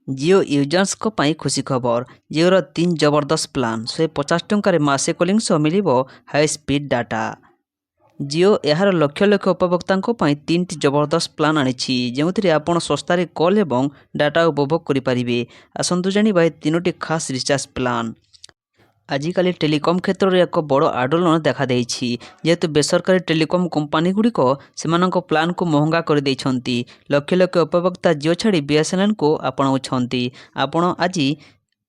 जिओ यूजर्सଙ୍କ ପାଇଁ ଖୁସି ଖବର। ଜିଓର 3 ଜବରଦସ୍ତ ପ୍ଲାନ୍। 150 ଟଙ୍କାରେ ମାସେ କଲିଂ ସହ ମିଳିବ ହାଇ ସ୍ପିଡ୍ ଡାଟା। ଜିଓ ଏହାର ଲକ୍ଷ ଲକ୍ଷ ଉପଭୋକ୍ତାଙ୍କ ପାଇଁ 3ଟି ଜବରଦସ୍ତ ପ୍ଲାନ୍ ଆଣିଛି, ଯେଉଁଥିରେ ଆପଣ ଶସ୍ତାରେ କଲ୍ ଏବଂ ଡାଟା ଉପଭୋଗ କରିପାରିବେ। ଆସନ୍ତୁ ଜାଣିବା ଏହି 3ଟି ଖାସ୍ ରିଚାର୍ଜ ପ୍ଲାନ୍। ଆଜିକାଲି ଟେଲିକମ୍ କ୍ଷେତ୍ରରେ ଏକ ବଡ଼ ଆନ୍ଦୋଳନ ଦେଖାଦେଇଛି, ଯେହେତୁ ବେସରକାରୀ ଟେଲିକମ୍ କମ୍ପାନୀଗୁଡ଼ିକ ସେମାନଙ୍କ ପ୍ଲାନ୍କୁ ମହଙ୍ଗା କରିଦେଇଛନ୍ତି। ଲକ୍ଷ ଲକ୍ଷ ଉପଭୋକ୍ତା ଜିଓ ଛାଡ଼ି ବିଏସ୍ଏନ୍ଏଲ୍କୁ ଆପଣାଉଛନ୍ତି।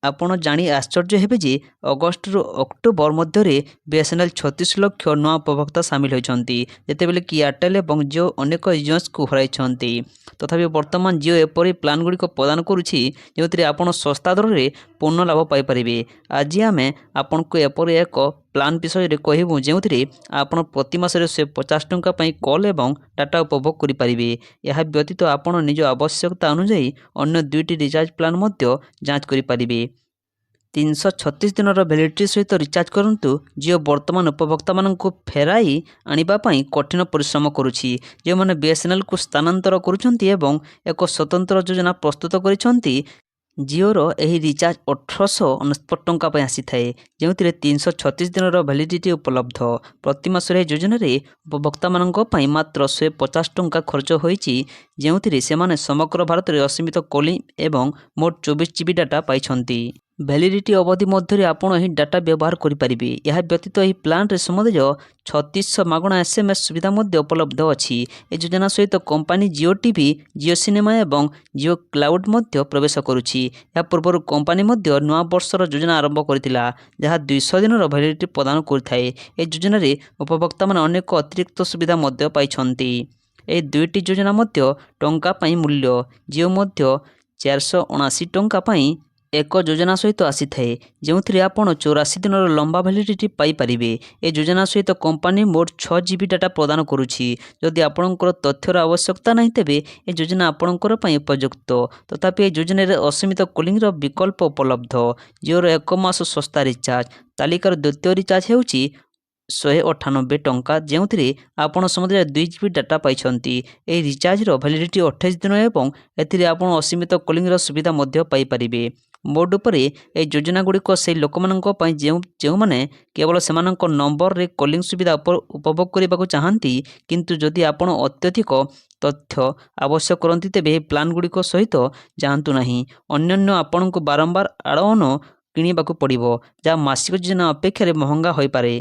ଆପଣ ଜାଣି ଆଶ୍ଚର୍ଯ୍ୟ ହେବେ ଯେ ଅଗଷ୍ଟରୁ ଅକ୍ଟୋବର ମଧ୍ୟରେ ବିଏସ୍ଏନ୍ଏଲ୍ 36 ଲକ୍ଷ ନୂଆ ଉପଭୋକ୍ତା ସାମିଲ ହୋଇଛନ୍ତି, ଯେତେବେଳେ କି ଏୟାରଟେଲ୍ ଏବଂ ଜିଓ ଅନେକ ୟୁଜର୍ସଙ୍କୁ ହରାଇଛନ୍ତି। ତଥାପି ବର୍ତ୍ତମାନ ଜିଓ ଏପରି ପ୍ଲାନ୍ଗୁଡ଼ିକ ପ୍ରଦାନ କରୁଛି, ଯେଉଁଥିରେ ଆପଣ ଶସ୍ତା ଦରରେ ପୂର୍ଣ୍ଣ ଲାଭ ପାଇପାରିବେ। ଆଜି ଆମେ ଆପଣଙ୍କୁ ଏପରି ଏକ ପ୍ଲାନ୍ ବିଷୟରେ କହିବୁ, ଯେଉଁଥିରେ ଆପଣ ପ୍ରତି ମାସରେ 150 ଟଙ୍କା ପାଇଁ କଲ୍ ଏବଂ ଡାଟା ଉପଭୋଗ କରିପାରିବେ। ଏହା ବ୍ୟତୀତ ଆପଣ ନିଜ ଆବଶ୍ୟକତା ଅନୁଯାୟୀ ଅନ୍ୟ 2ଟି ରିଚାର୍ଜ ପ୍ଲାନ୍ ମଧ୍ୟ ଯାଞ୍ଚ କରିପାରିବେ। 336 ଦିନର ଭ୍ୟାଲିଡିଟି ସହିତ ରିଚାର୍ଜ କରନ୍ତୁ। ଜିଓ ବର୍ତ୍ତମାନ ଉପଭୋକ୍ତାମାନଙ୍କୁ ଫେରାଇ ଆଣିବା ପାଇଁ କଠିନ ପରିଶ୍ରମ କରୁଛି। ଯେଉଁମାନେ ବିଏସ୍ଏନ୍ଏଲ୍କୁ ସ୍ଥାନାନ୍ତର କରୁଛନ୍ତି ଏବଂ ଏକ ସ୍ୱତନ୍ତ୍ର ଯୋଜନା ପ୍ରସ୍ତୁତ କରିଛନ୍ତି। ଜିଓର ଏହି ରିଚାର୍ଜ 1899 ଟଙ୍କା ପାଇଁ ଆସିଥାଏ, ଯେଉଁଥିରେ 336 ଦିନର ଭ୍ୟାଲିଡିଟି ଉପଲବ୍ଧ। ପ୍ରତି ମାସରେ ଏହି ଯୋଜନାରେ ଉପଭୋକ୍ତାମାନଙ୍କ ପାଇଁ ମାତ୍ର 150 ଟଙ୍କା ଖର୍ଚ୍ଚ ହୋଇଛି, ଯେଉଁଥିରେ ସେମାନେ ସମଗ୍ର ଭାରତରେ ଅସୀମିତ କଲିଂ ଏବଂ ମୋଟ 24 ଜିବି ଡାଟା ପାଇଛନ୍ତି। ଭ୍ୟାଲିଡିଟି ଅବଧି ମଧ୍ୟରେ ଆପଣ ଏହି ଡାଟା ବ୍ୟବହାର କରିପାରିବେ। ଏହା ବ୍ୟତୀତ ଏହି ପ୍ଲାନ୍ରେ ସମୁଦାୟ 3600 ମାଗଣା SMS ସୁବିଧା ମଧ୍ୟ ଉପଲବ୍ଧ ଅଛି। ଏହି ଯୋଜନା ସହିତ company Jio TV, Jio cinema ଏବଂ ଜିଓ କ୍ଲାଉଡ୍ ମଧ୍ୟ ପ୍ରବେଶ କରୁଛି। ଏହା ପୂର୍ବରୁ କମ୍ପାନୀ ମଧ୍ୟ ନୂଆ ବର୍ଷର ଯୋଜନା ଆରମ୍ଭ କରିଥିଲା, ଯାହା 200 ଦିନର ଭ୍ୟାଲିଡିଟି ପ୍ରଦାନ କରିଥାଏ। ଏହି ଯୋଜନାରେ ଉପଭୋକ୍ତାମାନେ ଅନେକ ଅତିରିକ୍ତ ସୁବିଧା ମଧ୍ୟ ପାଇଛନ୍ତି। ଏହି 2ଟି ଯୋଜନା ମଧ୍ୟ ଟଙ୍କା ପାଇଁ ମୂଲ୍ୟ। ଜିଓ ମଧ୍ୟ 479 ଟଙ୍କା ପାଇଁ ଏକ ଯୋଜନା ସହିତ ଆସିଥାଏ, ଯେଉଁଥିରେ ଆପଣ 84 ଦିନର ଲମ୍ବା ଭ୍ୟାଲିଡିଟି ପାଇପାରିବେ। ଏହି ଯୋଜନା ସହିତ କମ୍ପାନୀ ମୋଟ 6 ଜିବି ଡାଟା ପ୍ରଦାନ କରୁଛି। ଯଦି ଆପଣଙ୍କର ତଥ୍ୟର ଆବଶ୍ୟକତା ନାହିଁ, ତେବେ ଏହି ଯୋଜନା ଆପଣଙ୍କ ପାଇଁ ଉପଯୁକ୍ତ। ତଥାପି ଏହି ଯୋଜନାରେ ଅସୀମିତ କଲିଂର ବିକଳ୍ପ ଉପଲବ୍ଧ। ଜିଓର 1 ମାସ ଶସ୍ତା ରିଚାର୍ଜ। ତାଲିକାର ଦ୍ୱିତୀୟ ରିଚାର୍ଜ ହେଉଛି 198 ଟଙ୍କା, ଯେଉଁଥିରେ ଆପଣ ସମୁଦାୟ 2 ଜିବି ଡାଟା ପାଇଛନ୍ତି। ଏହି ରିଚାର୍ଜର ଭ୍ୟାଲିଡିଟି 28 ଦିନ ଏବଂ ଏଥିରେ ଆପଣ ଅସୀମିତ କଲିଂର ସୁବିଧା ମଧ୍ୟ ପାଇପାରିବେ। ମୋଟ ଉପରେ ଏହି ଯୋଜନାଗୁଡ଼ିକ ସେହି ଲୋକମାନଙ୍କ ପାଇଁ ଯେଉଁମାନେ କେବଳ ସେମାନଙ୍କ ନମ୍ବରରେ କଲିଂ ସୁବିଧା ଉପଭୋଗ କରିବାକୁ ଚାହାନ୍ତି। କିନ୍ତୁ ଯଦି ଆପଣ ଅତ୍ୟଧିକ ତଥ୍ୟ ଆବଶ୍ୟକ କରନ୍ତି, ତେବେ ଏହି ପ୍ଲାନ୍ଗୁଡ଼ିକ ସହିତ ଯାଆନ୍ତୁ ନାହିଁ। ଅନ୍ୟାନ୍ୟ ଆପଣଙ୍କୁ ବାରମ୍ବାର ଆଡ଼-ଅନ୍ କିଣିବାକୁ ପଡ଼ିବ, ଯାହା ମାସିକ ଯୋଜନା ଅପେକ୍ଷାରେ ମହଙ୍ଗା ହୋଇପାରେ।